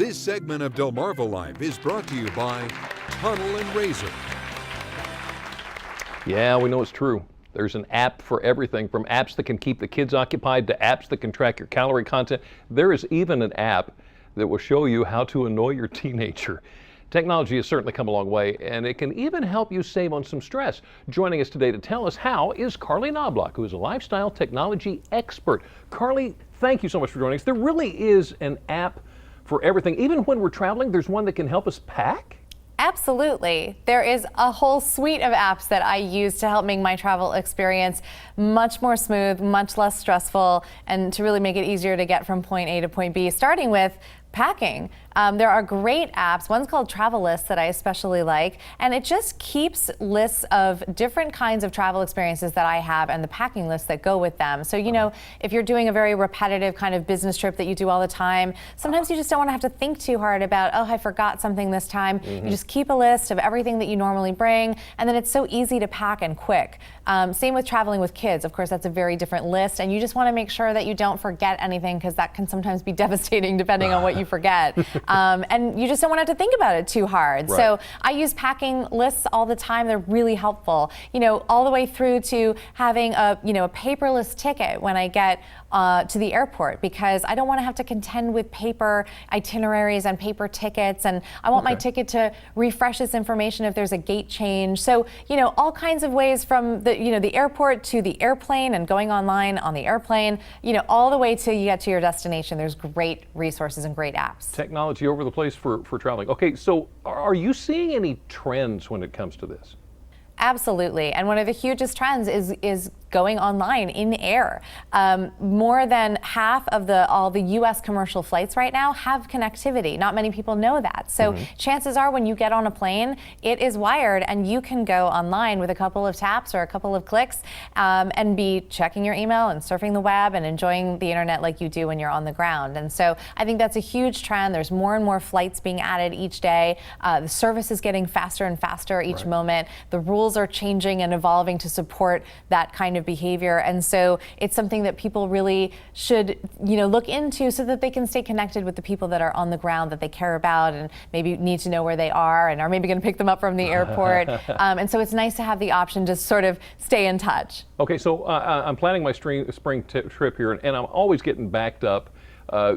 This segment of Delmarva Life is brought to you by Tunnel and Razor. Yeah, we know it's true. There's an app for everything, from apps that can keep the kids occupied to apps that can track your calorie content. There is even an app that will show you how to annoy your teenager. Technology has certainly come a long way, and it can even help you save on some stress. Joining us today to tell us how is Carly Knobloch, who is a lifestyle technology expert. Carly, thank you so much for joining us. There really is an app for everything. Even when we're traveling, there's one that can help us pack? Absolutely. There is a whole suite of apps that I use to help make my travel experience much more smooth, much less stressful, and to really make it easier to get from point A to point B, starting with packing. There are great apps. One's called Travel Lists that I especially like, and it just keeps lists of different kinds of travel experiences that I have and the packing lists that go with them. So, you know, if you're doing a very repetitive kind of business trip that you do all the time, sometimes you just don't want to have to think too hard about, oh, I forgot something this time. You just keep a list of everything that you normally bring, and then it's so easy to pack and quick. Same with traveling with kids. Of course, that's a very different list, and you just want to make sure that you don't forget anything, because that can sometimes be devastating depending on what you forget. And you just don't want to have to think about it too hard. Right. So I use packing lists all the time. They're really helpful. You know, all the way through to having a paperless ticket when I get to the airport, because I don't want to have to contend with paper itineraries and paper tickets, and I want my ticket to refresh this information if there's a gate change. So, you know, all kinds of ways, from the airport to the airplane and going online on the airplane, you know, all the way to you get to your destination. There's great resources and great apps. Technology over the place for traveling. Okay, so are you seeing any trends when it comes to this? Absolutely, and one of the hugest trends is going online in air. More than half of all the U.S. commercial flights right now have connectivity. Not many people know that. So chances are, when you get on a plane, it is wired, and you can go online with a couple of taps or a couple of clicks and be checking your email and surfing the web and enjoying the internet like you do when you're on the ground. And so I think that's a huge trend. There's more and more flights being added each day. The service is getting faster and faster each moment. The rules are changing and evolving to support that kind of behavior, and so it's something that people really should, look into, so that they can stay connected with the people that are on the ground that they care about, and maybe need to know where they are, and are maybe going to pick them up from the airport. And so it's nice to have the option to sort of stay in touch. Okay, so I'm planning my spring trip here, and I'm always getting backed up.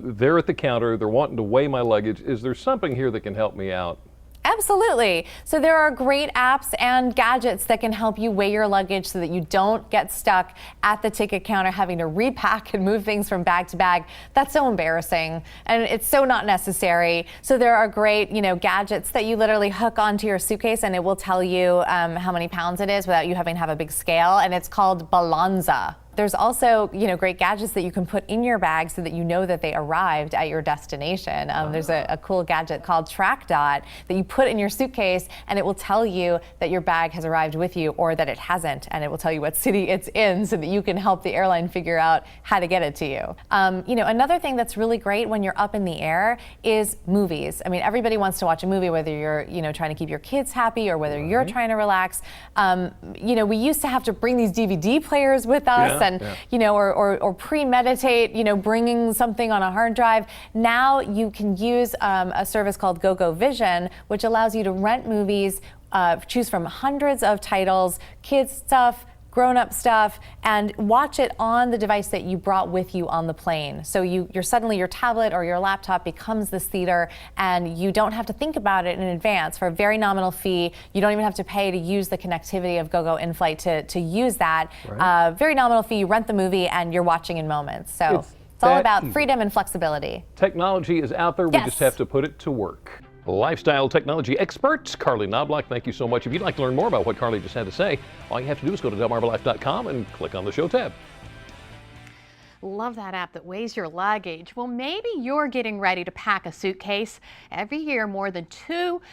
They're at the counter, they're wanting to weigh my luggage. Is there something here that can help me out? Absolutely. So there are great apps and gadgets that can help you weigh your luggage so that you don't get stuck at the ticket counter having to repack and move things from bag to bag. That's so embarrassing, and it's so not necessary. So there are great, gadgets that you literally hook onto your suitcase, and it will tell you how many pounds it is without you having to have a big scale, and it's called Balanza. There's also, great gadgets that you can put in your bag so that you know that they arrived at your destination. There's a cool gadget called Track Dot that you put in your suitcase, and it will tell you that your bag has arrived with you, or that it hasn't, and it will tell you what city it's in, so that you can help the airline figure out how to get it to you. Another thing that's really great when you're up in the air is movies. I mean, everybody wants to watch a movie, whether you're, trying to keep your kids happy, or whether you're trying to relax. We used to have to bring these DVD players with us. Or premeditate, bringing something on a hard drive. Now you can use a service called GoGo Vision, which allows you to rent movies, choose from hundreds of titles, kids stuff, grown-up stuff, and watch it on the device that you brought with you on the plane. So you're suddenly, your tablet or your laptop becomes this theater, and you don't have to think about it in advance. For a very nominal fee, you don't even have to pay to use the connectivity of GoGo in-flight to use that. Very nominal fee, you rent the movie, and you're watching in moments. So it's all about freedom and flexibility. Technology is out there, we just have to put it to work. Lifestyle technology expert Carly Knobloch, thank you so much. If you'd like to learn more about what Carly just had to say, all you have to do is go to delmarvalife.com and click on the show tab. Love that app that weighs your luggage. Well, maybe you're getting ready to pack a suitcase. Every year, more than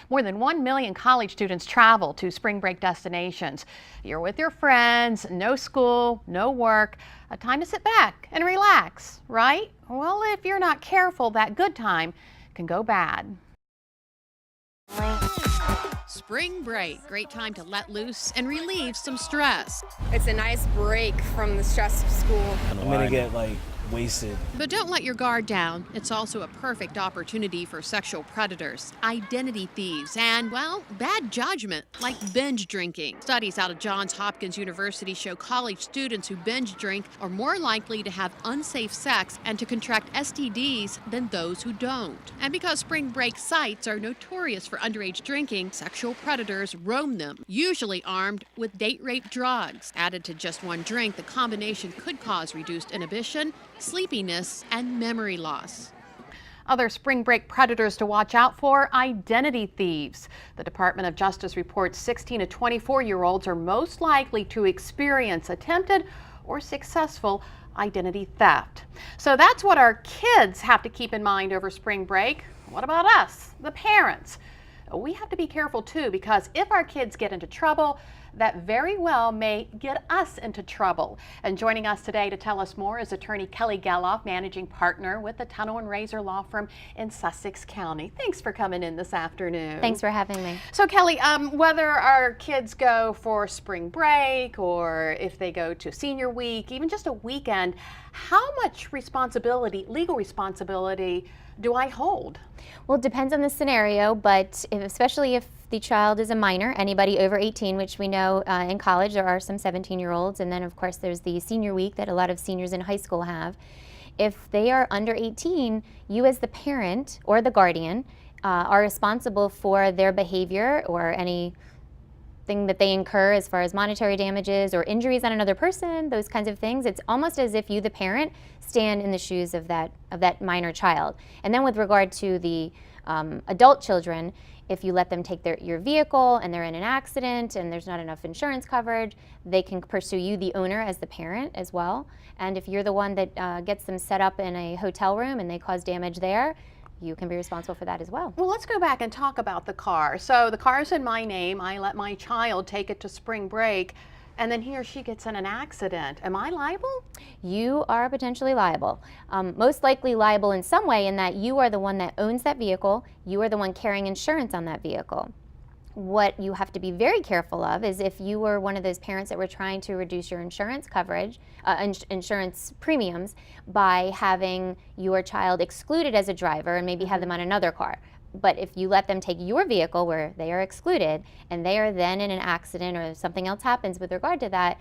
1 million college students travel to spring break destinations. You're with your friends, no school, no work, a time to sit back and relax, right? Well, if you're not careful, that good time can go bad. Spring break, great time to let loose and relieve some stress. It's a nice break from the stress of school. I'm gonna get like wasted. But don't let your guard down. It's also a perfect opportunity for sexual predators, identity thieves, and, well, bad judgment, like binge drinking. Studies out of Johns Hopkins University show college students who binge drink are more likely to have unsafe sex and to contract STDs than those who don't. And because spring break sites are notorious for underage drinking, sexual predators roam them, usually armed with date rape drugs. Added to just one drink, the combination could cause reduced inhibition, sleepiness, and memory loss. Other spring break predators to watch out for: identity thieves. The Department of Justice reports 16 to 24-year-olds are most likely to experience attempted or successful identity theft. So that's what our kids have to keep in mind over spring break. What about us, the parents? We have to be careful too, because if our kids get into trouble, that very well may get us into trouble. And joining us today to tell us more is attorney Kelly Geloff, managing partner with the Tunnel and Razor law firm in Sussex County. Thanks for coming in this afternoon. Thanks for having me. So Kelly, whether our kids go for spring break or if they go to senior week, even just a weekend, how much responsibility, legal responsibility, do I hold? Well, it depends on the scenario, but especially if the child is a minor, anybody over 18, which we know in college there are some 17-year-olds, and then of course there's the senior week that a lot of seniors in high school have. If they are under 18, you as the parent or the guardian are responsible for their behavior or anything that they incur as far as monetary damages or injuries on another person, those kinds of things. It's almost as if you, the parent, stand in the shoes of that minor child. And then with regard to the adult children, if you let them take your vehicle and they're in an accident and there's not enough insurance coverage, they can pursue you, the owner, as the parent as well. And if you're the one that gets them set up in a hotel room and they cause damage there, you can be responsible for that as well. Well, let's go back and talk about the car. So the car's in my name. I let my child take it to spring break, and then he or she gets in an accident. Am I liable? You are potentially liable. Most likely liable in some way in that you are the one that owns that vehicle. You are the one carrying insurance on that vehicle. What you have to be very careful of is if you were one of those parents that were trying to reduce your insurance coverage, insurance premiums, by having your child excluded as a driver and maybe have them on another car. But if you let them take your vehicle where they are excluded and they are then in an accident or something else happens with regard to that,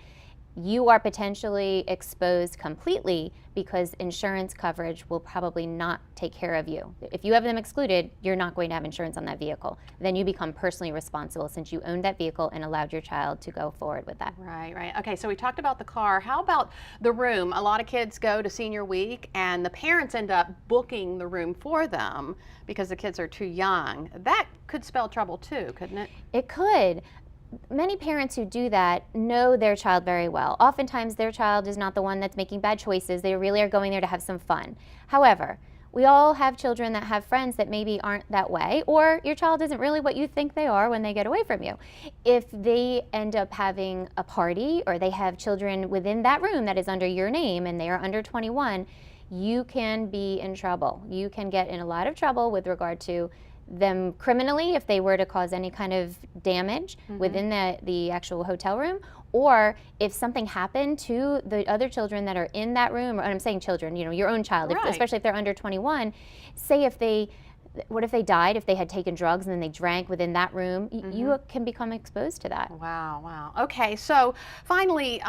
you are potentially exposed completely because insurance coverage will probably not take care of you. If you have them excluded, you're not going to have insurance on that vehicle. Then you become personally responsible since you owned that vehicle and allowed your child to go forward with that. Right, right. Okay, so we talked about the car. How about the room? A lot of kids go to senior week and the parents end up booking the room for them because the kids are too young. That could spell trouble too, couldn't it? It could. Many parents who do that know their child very well. Oftentimes their child is not the one that's making bad choices. They really are going there to have some fun. However, we all have children that have friends that maybe aren't that way, or your child isn't really what you think they are when they get away from you. If they end up having a party or they have children within that room that is under your name and they are under 21, you can be in trouble. You can get in a lot of trouble with regard to them criminally if they were to cause any kind of damage within the actual hotel room, or if something happened to the other children that are in that room, or I'm saying children, you know, your own child, Right. especially if they're under 21, say what if they died, if they had taken drugs and then they drank within that room, you can become exposed to that. Wow, wow. Okay, so finally,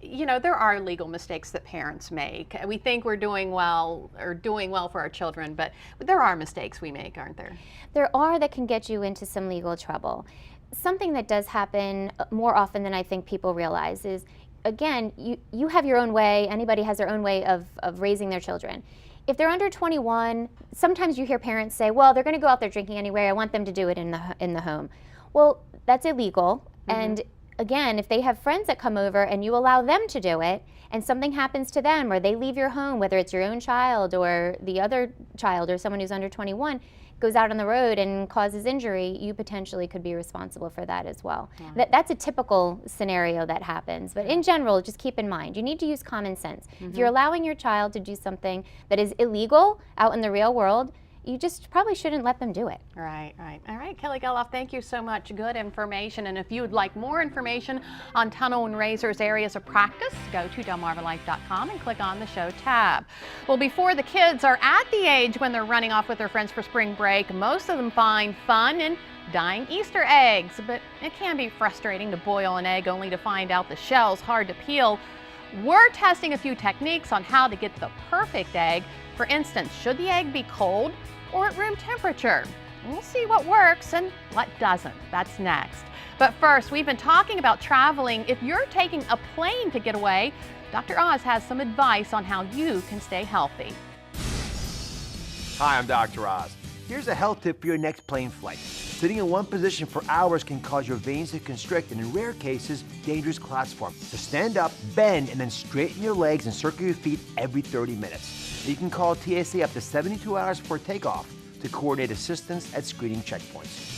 you know, there are legal mistakes that parents make. We think we're doing well for our children, but there are mistakes we make, aren't there? There are that can get you into some legal trouble. Something that does happen more often than I think people realize is, again, you have your own way, anybody has their own way of raising their children. If they're under 21, sometimes you hear parents say, well, they're going to go out there drinking anyway, I want them to do it in the home. Well, that's illegal, and again, if they have friends that come over and you allow them to do it and something happens to them or they leave your home, whether it's your own child or the other child or someone who's under 21, goes out on the road and causes injury, you potentially could be responsible for that as well. That's a typical scenario that happens. But in general, just keep in mind, you need to use common sense. If you're allowing your child to do something that is illegal out in the real world, you just probably shouldn't let them do it. Right. All right, Kelly Geloff, thank you so much. Good information. And if you would like more information on Tunnel and Razor's areas of practice, go to delmarvalife.com and click on the show tab. Well, before the kids are at the age when they're running off with their friends for spring break, most of them find fun in dyeing Easter eggs, but it can be frustrating to boil an egg only to find out the shell's hard to peel. We're testing a few techniques on how to get the perfect egg. For instance, should the egg be cold or at room temperature? We'll see what works and what doesn't. That's next. But first, we've been talking about traveling. If you're taking a plane to get away, Dr. Oz has some advice on how you can stay healthy. Hi, I'm Dr. Oz. Here's a health tip for your next plane flight. Sitting in one position for hours can cause your veins to constrict and in rare cases, dangerous clots form. So stand up, bend, and then straighten your legs and circle your feet every 30 minutes. You can call TSA up to 72 hours before takeoff to coordinate assistance at screening checkpoints.